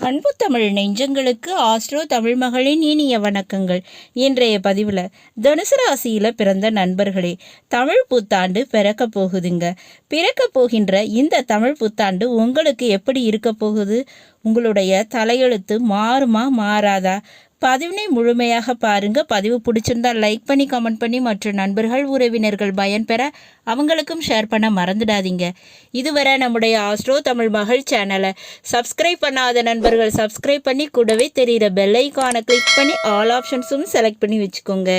அன்பு தமிழ் நெஞ்சங்களுக்கு ஆஸ்ட்ரோ தமிழ் மகளின் இனிய வணக்கங்கள். இன்றைய பதிவில் தனுசு ராசியில் பிறந்த நண்பர்களே, தமிழ் புத்தாண்டு பிறக்க போகுதுங்க. பிறக்க போகின்ற இந்த தமிழ் புத்தாண்டு உங்களுக்கு எப்படி இருக்க போகுது? உங்களுடைய தலையெழுத்து மாறுமா மாறாதா? பதிவினை முழுமையாக பாருங்க. பதிவு பிடிச்சிருந்தா லைக் பண்ணி கமெண்ட் பண்ணி மற்ற நண்பர்கள் உறவினர்கள் பயன்பெற அவங்களுக்கும் ஷேர் பண்ண மறந்துடாதீங்க. இதுவரை நம்முடைய ஆஸ்ட்ரோ தமிழ் மகள் சேனலை சப்ஸ்கிரைப் பண்ணாத நண்பர்கள் சப்ஸ்கிரைப் பண்ணி கூடவே தெரிகிற பெல் ஐக்கானை கிளிக் பண்ணி ஆல் ஆப்ஷன்ஸும் செலக்ட் பண்ணி வச்சுக்கோங்க.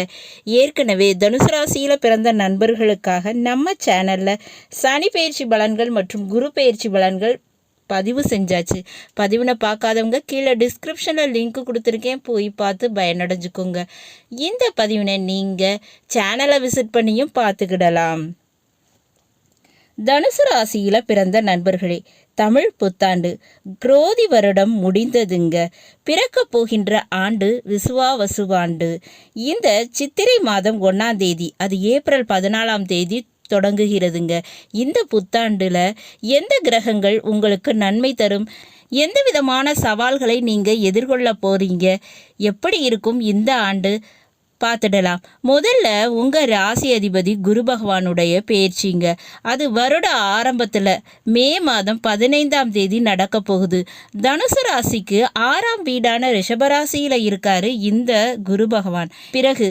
ஏற்கனவே தனுசு ராசியில் பிறந்த நண்பர்களுக்காக நம்ம சேனலில் சனி பயிற்சி பலன்கள் மற்றும் குரு பயிற்சி பலன்கள் பதிவு செஞ்சாச்சு. பதிவினை பார்க்காதவங்க கீழே டிஸ்கிரிப்ஷனில் லிங்க் கொடுத்துருக்கேன், போய் பார்த்து பயனடைஞ்சுக்கோங்க. இந்த பதிவினை நீங்கள் சேனலை விசிட் பண்ணியும் பார்த்துக்கிடலாம். தனுசு ராசியில் பிறந்த நண்பர்களே, தமிழ் புத்தாண்டு குரோதி வருடம் முடிந்ததுங்க. பிறக்க போகின்ற ஆண்டு விசுவாவசுவாண்டு. இந்த சித்திரை மாதம் 1ஆம் தேதி, அது ஏப்ரல் 14ஆம் தேதி தொடங்குகிறதுங்க. இந்த புத்தாண்டுல எந்த கிரகங்கள் உங்களுக்கு நன்மை தரும்? எந்த விதமான சவால்களை நீங்கள் எதிர்கொள்ள போறீங்க? எப்படி இருக்கும் இந்த ஆண்டு? பார்த்துடலாம். முதல்ல உங்கள் ராசி அதிபதி குரு பகவானுடைய பயிற்சிங்க. அது வருட ஆரம்பத்தில் மே மாதம் 15ஆம் தேதி நடக்க போகுது. தனுசு ராசிக்கு 6ஆம் வீடான ரிஷபராசியில் இருக்காரு இந்த குரு பகவான். பிறகு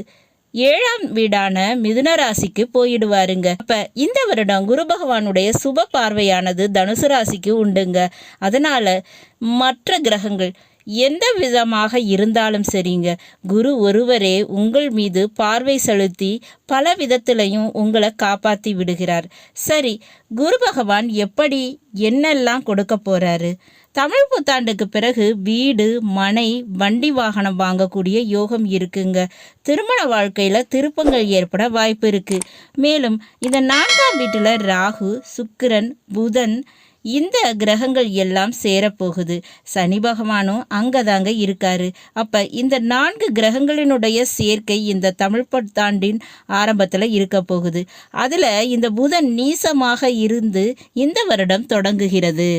7ஆம் வீடான மிதுன ராசிக்கு போயிடுவாருங்க. அப்ப இந்த வருடம் குரு பகவானுடைய சுப பார்வையானது தனுசு ராசிக்கு உண்டுங்க. அதனால மற்ற கிரகங்கள் எந்த விதமாக இருந்தாலும் சரிங்க, குரு ஒருவரே உங்கள் மீது பார்வை செலுத்தி பல விதத்திலையும் உங்களை காப்பாற்றி விடுகிறார். சரி, குரு பகவான் எப்படி என்னெல்லாம் கொடுக்க போறாரு? தமிழ் புத்தாண்டுக்கு பிறகு வீடு, மனை, வண்டி வாகனம் வாங்கக்கூடிய யோகம் இருக்குங்க. திருமண வாழ்க்கையில் திருப்பங்கள் ஏற்பட வாய்ப்பு இருக்கு. மேலும் இந்த 4ஆம் வீட்டில் ராகு, சுக்கிரன், புதன் இந்த கிரகங்கள் எல்லாம் சேரப்போகுது. சனி பகவானும் அங்கதாங்க இருக்காரு. அப்ப இந்த 4 கிரகங்களினுடைய சேர்க்கை இந்த தமிழ் புத்தாண்டின் ஆரம்பத்தில் இருக்க போகுது. அதுல இந்த புதன் நீசமாக இருந்து இந்த வருடம் தொடங்குகிறது.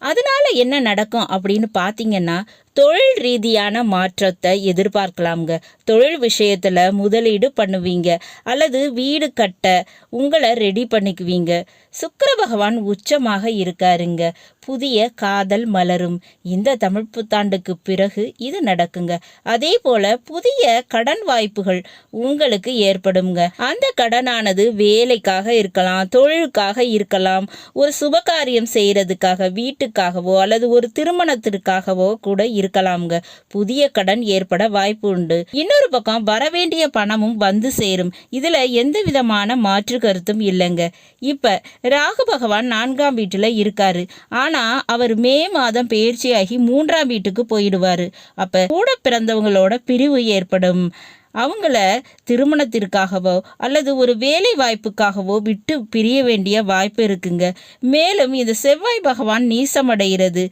அதனால என்ன நடக்கும் அப்படின்னு பார்த்தீங்கன்னா, தொழில் ரீதியான மாற்றத்தை எதிர்பார்க்கலாம்ங்க. தொழில் விஷயத்தில் முதலீடு பண்ணுவீங்க அல்லது வீடு கட்ட உங்களை ரெடி பண்ணிக்குவீங்க. சுக்கிர பகவான் உச்சமாக இருக்காருங்க. புதிய காதல் மலரும். இந்த தமிழ் புத்தாண்டுக்கு பிறகு இது நடக்குங்க. அதே போல புதிய கடன் வாய்ப்புகள் உங்களுக்கு ஏற்படுங்க. அந்த கடனானது வேலைக்காக இருக்கலாம், தொழிலுக்காக இருக்கலாம், ஒரு சுபகாரியம் செய்யறதுக்காக, வீட்டுக்காகவோ அல்லது ஒரு திருமணத்திற்காகவோ கூட இருக்கலாம்ங்க. புதிய கடன் ஏற்பட வாய்ப்பு உண்டு. இன்னொரு பக்கம் வரவேண்டிய பணமும் வந்து சேரும். இதுல எந்த விதமான மாற்று கருத்தும் இல்லைங்க. இப்ப ராகு பகவான் 4ஆம் வீட்டுல இருக்காரு. ஆனா அவர் மே மாதம் பயிற்சியாகி 3ஆம் வீட்டுக்கு போயிடுவாரு. அப்ப கூட பிறந்தவங்களோட பிரிவு ஏற்படும். அவங்கள திருமணத்திற்காகவோ அல்லது ஒரு வேலை வாய்ப்புக்காகவோ விட்டு பிரிய வேண்டிய வாய்ப்பு இருக்குங்க. மேலும் இந்த செவ்வாய் பகவான் நீசமடைகிறது,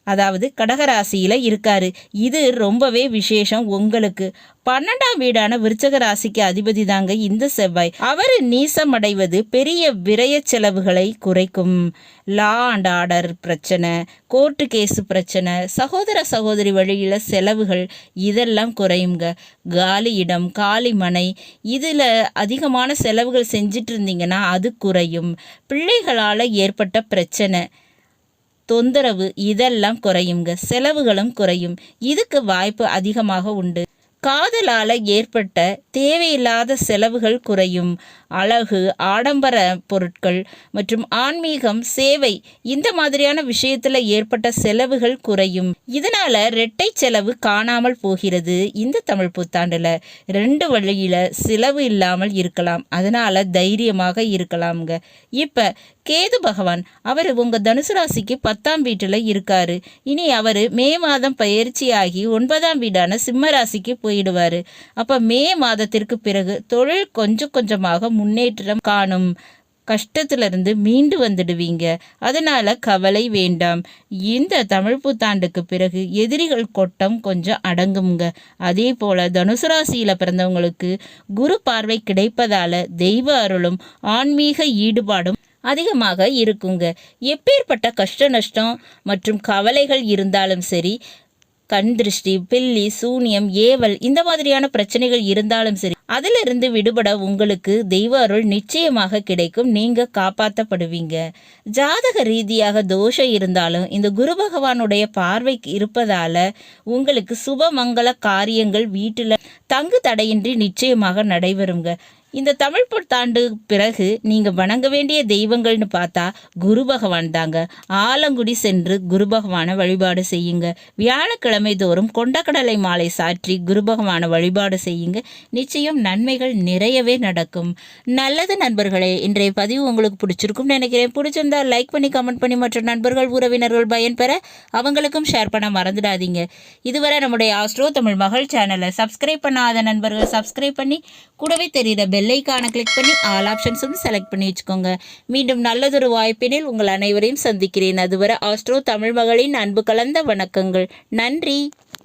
அதாவது கடகராசியில இருக்காரு. இது ரொம்பவே விசேஷம் உங்களுக்கு. 12ஆம் வீடான விருச்சக ராசிக்கு அதிபதி தாங்க இந்த செவ்வாய். அவர் நீசம் அடைவது பெரிய விரய செலவுகளை குறைக்கும். லா அண்ட் ஆர்டர் பிரச்சனை, கோர்ட்டு கேஸு பிரச்சனை, சகோதர சகோதரி வழியில செலவுகள் இதெல்லாம் குறையுங்க. காலி இடம், காலி மனை இதில் அதிகமான செலவுகள் செஞ்சிட்டு இருந்தீங்கன்னா அது குறையும். பிள்ளைகளால் ஏற்பட்ட பிரச்சனை, தொந்தரவு இதெல்லாம் குறையுங்க. செலவுகளும் குறையும். இதுக்கு வாய்ப்பு அதிகமாக உண்டு. காதலால் ஏற்பட்ட தேவையில்லாத செலவுகள் குறையும். அழகு, ஆடம்பர பொருட்கள் மற்றும் ஆன்மீகம், சேவை இந்த மாதிரியான விஷயத்துல ஏற்பட்ட செலவுகள் குறையும். இதனால இரட்டை செலவு காணாமல் போகிறது. இந்த தமிழ் புத்தாண்டுல 2 வழியில செலவு இல்லாமல் இருக்கலாம். அதனால தைரியமாக இருக்கலாம்ங்க. இப்ப கேது பகவான் அவர் உங்க தனுசு ராசிக்கு 10ஆம் வீட்டுல இருக்காரு. இனி அவர் மே மாதம் பயிற்சியாகி 9ஆம் வீடான சிம்ம ராசிக்கு போயிடுவாரு. அப்ப மே மாதத்திற்கு பிறகு தொழில் கொஞ்சம் கொஞ்சமாக முன்னேற்றம் காணும். கஷ்டத்திலிருந்து மீண்டு வந்துடுவீங்க. அதனால கவலை வேண்டாம். இந்த தமிழ் புத்தாண்டுக்கு பிறகு எதிரிகள் கொட்டம் கொஞ்சம் அடங்குங்க. அதே போல தனுசு ராசியில பிறந்தவங்களுக்கு குரு பார்வை கிடைப்பதால தெய்வ அருளும் ஆன்மீக ஈடுபாடும் அதிகமாக இருக்குங்க. எப்பேற்பட்ட கஷ்ட நஷ்டம் மற்றும் கவலைகள் இருந்தாலும் சரி, கண் திருஷ்டி, பில்லி, சூனியம், ஏவல் இந்த மாதிரியான பிரச்சனைகள் இருந்தாலும் சரி, அதிலிருந்து விடுபட உங்களுக்கு தெய்வ அருள் நிச்சயமாக கிடைக்கும். நீங்க காப்பாற்றப்படுவீங்க. ஜாதக ரீதியாக தோஷம் இருந்தாலும் இந்த குரு பகவானுடைய பார்வை இருப்பதால உங்களுக்கு சுபமங்கல காரியங்கள் வீட்டில் தங்கு தடையின்றி நிச்சயமாக நடைபெறுங்க. இந்த தமிழ் புத்தாண்டு பிறகு நீங்க வணங்க வேண்டிய தெய்வங்கள்னு பார்த்தா குரு பகவான் தாங்க. ஆலங்குடி சென்று குரு பகவானை வழிபாடு செய்யுங்க. வியாழக்கிழமை தோறும் கொண்டக்கடலை மாலை சாற்றி குரு பகவானை வழிபாடு செய்யுங்க. நிச்சயம் நன்மைகள் நிறையவே நடக்கும். நல்லது நண்பர்களே, இன்றைய பதிவு உங்களுக்கு பிடிச்சிருக்கும்னு நினைக்கிறேன். பிடிச்சிருந்தா லைக் பண்ணி, கமெண்ட் பண்ணி, மற்ற நண்பர்கள் உறவினர்கள் பயன்பெற அவங்களுக்கும் ஷேர் பண்ண மறந்துடாதீங்க. இதுவரை நம்முடைய ஆஸ்ட்ரோ தமிழ் மகள் சேனலை சப்ஸ்கிரைப் பண்ணாத நண்பர்கள் சப்ஸ்கிரைப் பண்ணி கூடவே தெரியுற பெல்லைக்கான கிளிக் பண்ணி ஆல் ஆப்ஷன்ஸும் செலக்ட் பண்ணி வச்சுக்கோங்க. மீண்டும் நல்லதொரு வாய்ப்பினில் உங்கள் அனைவரையும் சந்திக்கிறேன். அதுவரை ஆஸ்ட்ரோ தமிழ் மகளின் அன்பு கலந்த வணக்கங்கள். நன்றி.